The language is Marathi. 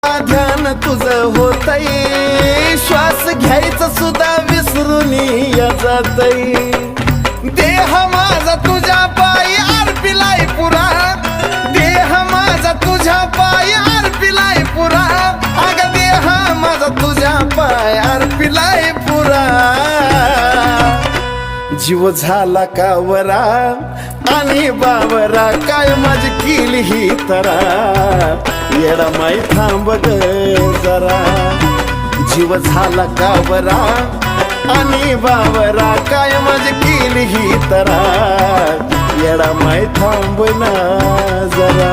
ध्यान तुझं होतय, श्वास घ्यायचं सुद्धा विसरून जातय। देह माझा तुझ्या पायी अर्पिलाय पुरा, देह माझा तुझ्या पायी अर्पिलाय पुरा, अग देह माझा तुझ्या पाय अर्पिलाय पुरा। जीव झाला कावरा आणि बावरा, काय माझी केली ही तरा, येडा माई थांब ग जरा। जीव झाला कावरा आणि बावरा, काय माझी केली ही तरा, येडा माई थांब ना जरा।